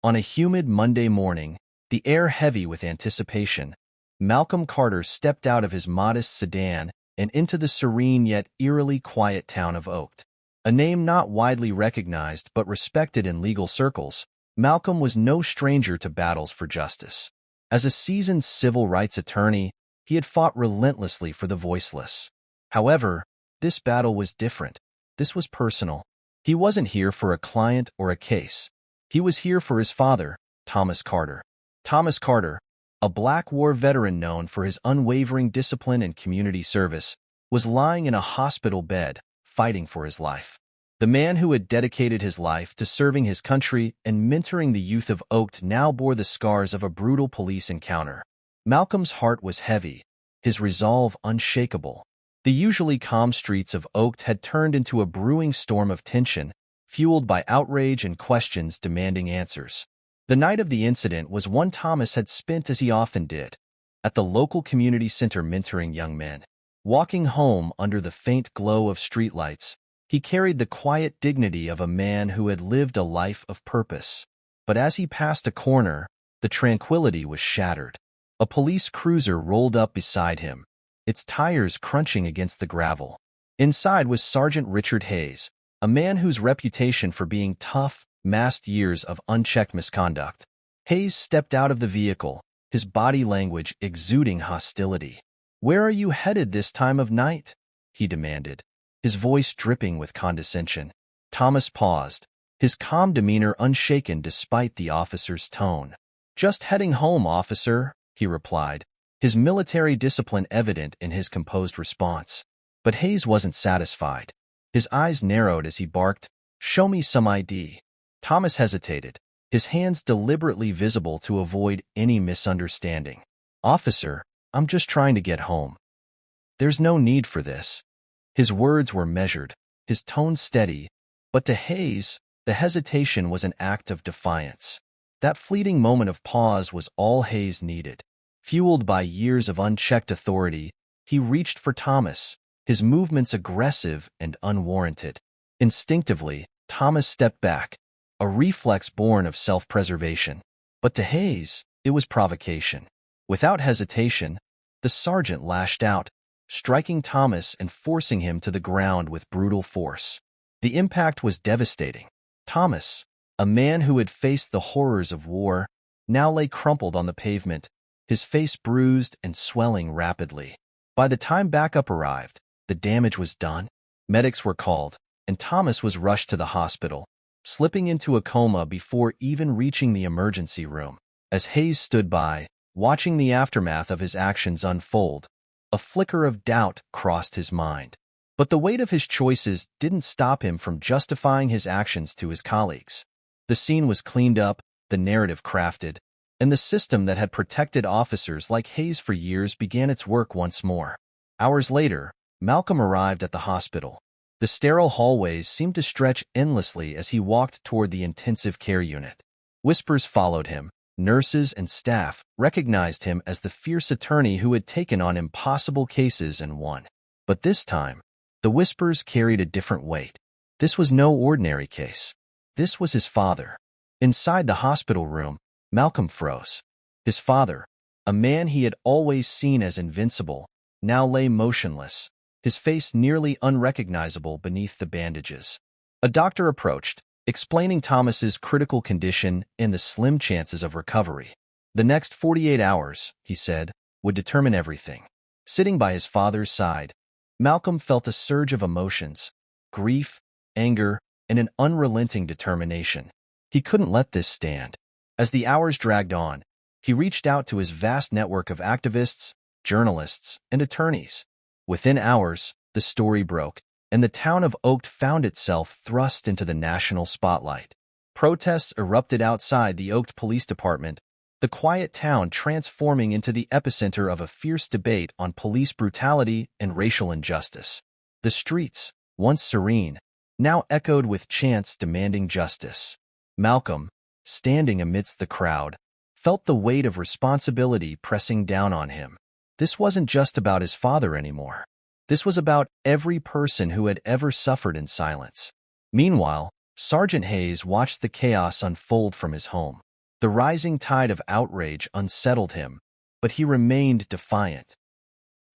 On a humid Monday morning, the air heavy with anticipation, Malcolm Carter stepped out of his modest sedan and into the serene yet eerily quiet town of Oaked. A name not widely recognized but respected in legal circles, Malcolm was no stranger to battles for justice. As a seasoned civil rights attorney, he had fought relentlessly for the voiceless. However, this battle was different. This was personal. He wasn't here for a client or a case. He was here for his father, Thomas Carter. Thomas Carter, a Black War veteran known for his unwavering discipline and community service, was lying in a hospital bed, fighting for his life. The man who had dedicated his life to serving his country and mentoring the youth of Oaked now bore the scars of a brutal police encounter. Malcolm's heart was heavy, his resolve unshakable. The usually calm streets of Oaked had turned into a brewing storm of tension, fueled by outrage and questions demanding answers. The night of the incident was one Thomas had spent as he often did, at the local community center mentoring young men. Walking home under the faint glow of streetlights, he carried the quiet dignity of a man who had lived a life of purpose. But as he passed a corner, the tranquility was shattered. A police cruiser rolled up beside him, its tires crunching against the gravel. Inside was Sergeant Richard Hayes, a man whose reputation for being tough masked years of unchecked misconduct. Hayes stepped out of the vehicle, his body language exuding hostility. "Where are you headed this time of night?" he demanded, his voice dripping with condescension. Thomas paused, his calm demeanor unshaken despite the officer's tone. "Just heading home, officer," he replied, his military discipline evident in his composed response. But Hayes wasn't satisfied. His eyes narrowed as he barked, "Show me some ID." Thomas hesitated, his hands deliberately visible to avoid any misunderstanding. "Officer, I'm just trying to get home. There's no need for this." His words were measured, his tone steady, but to Hayes, the hesitation was an act of defiance. That fleeting moment of pause was all Hayes needed. Fueled by years of unchecked authority, he reached for Thomas, his movements aggressive and unwarranted. Instinctively, Thomas stepped back, a reflex born of self-preservation. But to Hayes, it was provocation. Without hesitation, the sergeant lashed out, striking Thomas and forcing him to the ground with brutal force. The impact was devastating. Thomas, a man who had faced the horrors of war, now lay crumpled on the pavement, his face bruised and swelling rapidly. By the time backup arrived, the damage was done. Medics were called, and Thomas was rushed to the hospital, slipping into a coma before even reaching the emergency room. As Hayes stood by, watching the aftermath of his actions unfold, a flicker of doubt crossed his mind. But the weight of his choices didn't stop him from justifying his actions to his colleagues. The scene was cleaned up, the narrative crafted, and the system that had protected officers like Hayes for years began its work once more. Hours later, Malcolm arrived at the hospital. The sterile hallways seemed to stretch endlessly as he walked toward the intensive care unit. Whispers followed him. Nurses and staff recognized him as the fierce attorney who had taken on impossible cases and won. But this time, the whispers carried a different weight. This was no ordinary case. This was his father. Inside the hospital room, Malcolm froze. His father, a man he had always seen as invincible, now lay motionless, his face nearly unrecognizable beneath the bandages. A doctor approached, explaining Thomas's critical condition and the slim chances of recovery. The next 48 hours, he said, would determine everything. Sitting by his father's side, Malcolm felt a surge of emotions, grief, anger, and an unrelenting determination. He couldn't let this stand. As the hours dragged on, he reached out to his vast network of activists, journalists, and attorneys. Within hours, the story broke, and the town of Oaked found itself thrust into the national spotlight. Protests erupted outside the Oaked Police Department, the quiet town transforming into the epicenter of a fierce debate on police brutality and racial injustice. The streets, once serene, now echoed with chants demanding justice. Malcolm, standing amidst the crowd, felt the weight of responsibility pressing down on him. This wasn't just about his father anymore. This was about every person who had ever suffered in silence. Meanwhile, Sergeant Hayes watched the chaos unfold from his home. The rising tide of outrage unsettled him, but he remained defiant.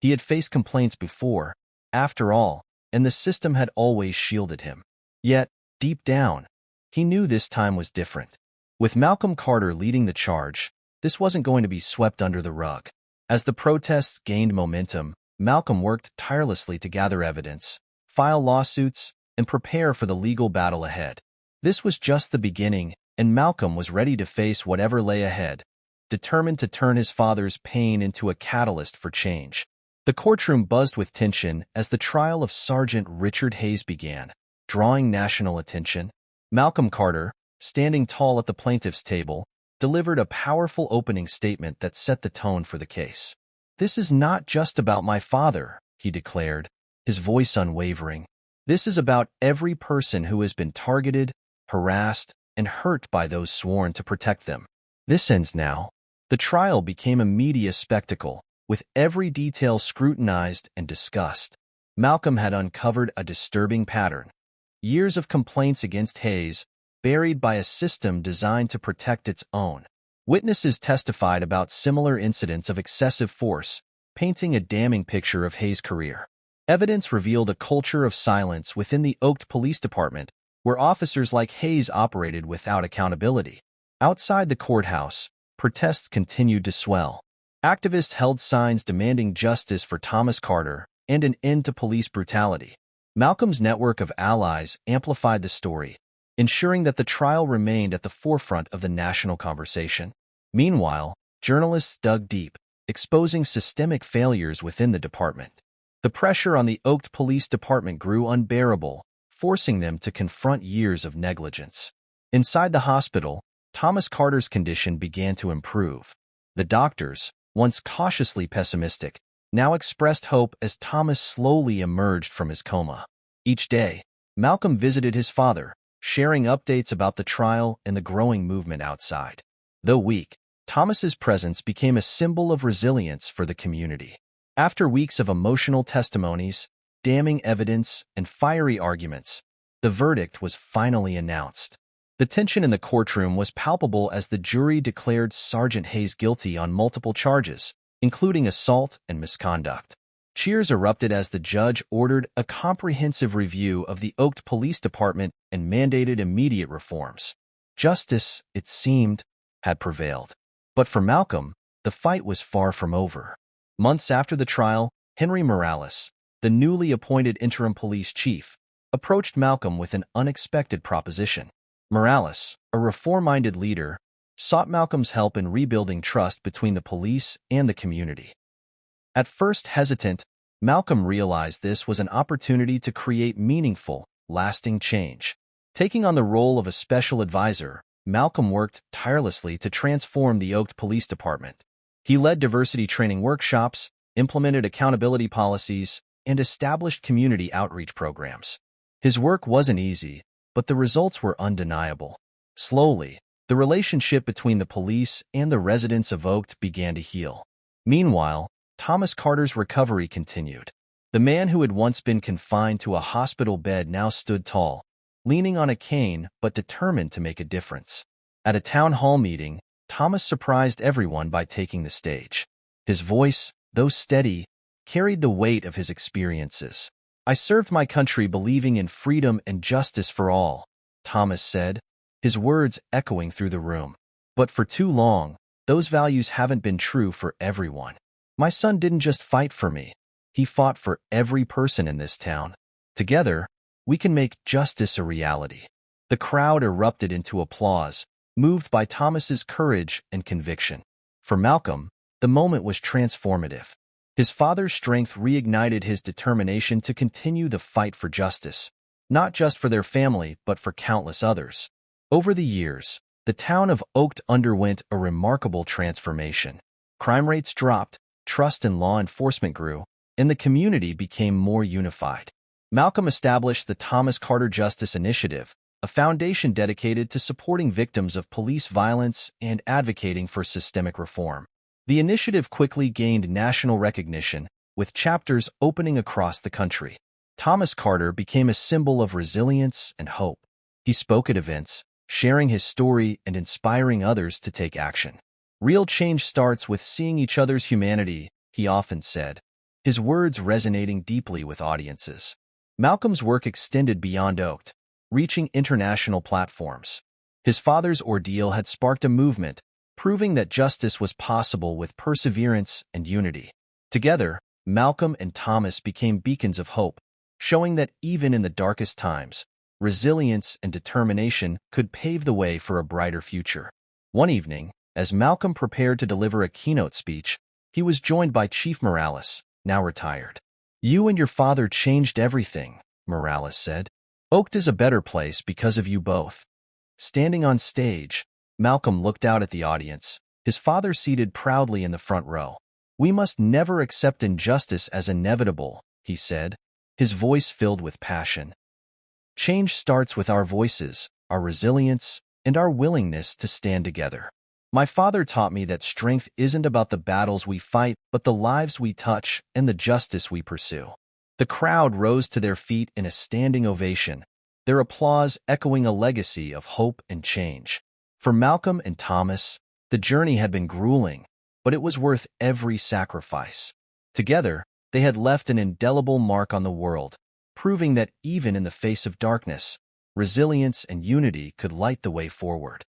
He had faced complaints before, after all, and the system had always shielded him. Yet, deep down, he knew this time was different. With Malcolm Carter leading the charge, this wasn't going to be swept under the rug. As the protests gained momentum, Malcolm worked tirelessly to gather evidence, file lawsuits, and prepare for the legal battle ahead. This was just the beginning, and Malcolm was ready to face whatever lay ahead, determined to turn his father's pain into a catalyst for change. The courtroom buzzed with tension as the trial of Sergeant Richard Hayes began, drawing national attention. Malcolm Carter, standing tall at the plaintiff's table, delivered a powerful opening statement that set the tone for the case. "This is not just about my father," he declared, his voice unwavering. "This is about every person who has been targeted, harassed, and hurt by those sworn to protect them. This ends now." The trial became a media spectacle, with every detail scrutinized and discussed. Malcolm had uncovered a disturbing pattern. Years of complaints against Hayes, buried by a system designed to protect its own. Witnesses testified about similar incidents of excessive force, painting a damning picture of Hayes' career. Evidence revealed a culture of silence within the Oaked Police Department, where officers like Hayes operated without accountability. Outside the courthouse, protests continued to swell. Activists held signs demanding justice for Thomas Carter and an end to police brutality. Malcolm's network of allies amplified the story, ensuring that the trial remained at the forefront of the national conversation. Meanwhile, journalists dug deep, exposing systemic failures within the department. The pressure on the Oaked Police Department grew unbearable, forcing them to confront years of negligence. Inside the hospital, Thomas Carter's condition began to improve. The doctors, once cautiously pessimistic, now expressed hope as Thomas slowly emerged from his coma. Each day, Malcolm visited his father, sharing updates about the trial and the growing movement outside. Though weak, Thomas's presence became a symbol of resilience for the community. After weeks of emotional testimonies, damning evidence, and fiery arguments, the verdict was finally announced. The tension in the courtroom was palpable as the jury declared Sergeant Hayes guilty on multiple charges, including assault and misconduct. Cheers erupted as the judge ordered a comprehensive review of the Oaked Police Department and mandated immediate reforms. Justice, it seemed, had prevailed. But for Malcolm, the fight was far from over. Months after the trial, Henry Morales, the newly appointed interim police chief, approached Malcolm with an unexpected proposition. Morales, a reform-minded leader, sought Malcolm's help in rebuilding trust between the police and the community. At first hesitant, Malcolm realized this was an opportunity to create meaningful, lasting change. Taking on the role of a special advisor, Malcolm worked tirelessly to transform the Oaked Police Department. He led diversity training workshops, implemented accountability policies, and established community outreach programs. His work wasn't easy, but the results were undeniable. Slowly, the relationship between the police and the residents of Oaked began to heal. Meanwhile, Thomas Carter's recovery continued. The man who had once been confined to a hospital bed now stood tall, leaning on a cane but determined to make a difference. At a town hall meeting, Thomas surprised everyone by taking the stage. His voice, though steady, carried the weight of his experiences. "I served my country believing in freedom and justice for all," Thomas said, his words echoing through the room. "But for too long, those values haven't been true for everyone. My son didn't just fight for me. He fought for every person in this town. Together, we can make justice a reality." The crowd erupted into applause, moved by Thomas's courage and conviction. For Malcolm, the moment was transformative. His father's strength reignited his determination to continue the fight for justice, not just for their family, but for countless others. Over the years, the town of Oaked underwent a remarkable transformation. Crime rates dropped, trust in law enforcement grew, and the community became more unified. Malcolm established the Thomas Carter Justice Initiative, a foundation dedicated to supporting victims of police violence and advocating for systemic reform. The initiative quickly gained national recognition, with chapters opening across the country. Thomas Carter became a symbol of resilience and hope. He spoke at events, sharing his story and inspiring others to take action. Real change starts with seeing each other's humanity, he often said, his words resonating deeply with audiences. Malcolm's work extended beyond Oaked, reaching international platforms. His father's ordeal had sparked a movement, proving that justice was possible with perseverance and unity. Together, Malcolm and Thomas became beacons of hope, showing that even in the darkest times, resilience and determination could pave the way for a brighter future. One evening, as Malcolm prepared to deliver a keynote speech, he was joined by Chief Morales, now retired. "You and your father changed everything," Morales said. "Oaked is a better place because of you both." Standing on stage, Malcolm looked out at the audience, his father seated proudly in the front row. "We must never accept injustice as inevitable," he said, his voice filled with passion. "Change starts with our voices, our resilience, and our willingness to stand together. My father taught me that strength isn't about the battles we fight, but the lives we touch and the justice we pursue." The crowd rose to their feet in a standing ovation, their applause echoing a legacy of hope and change. For Malcolm and Thomas, the journey had been grueling, but it was worth every sacrifice. Together, they had left an indelible mark on the world, proving that even in the face of darkness, resilience and unity could light the way forward.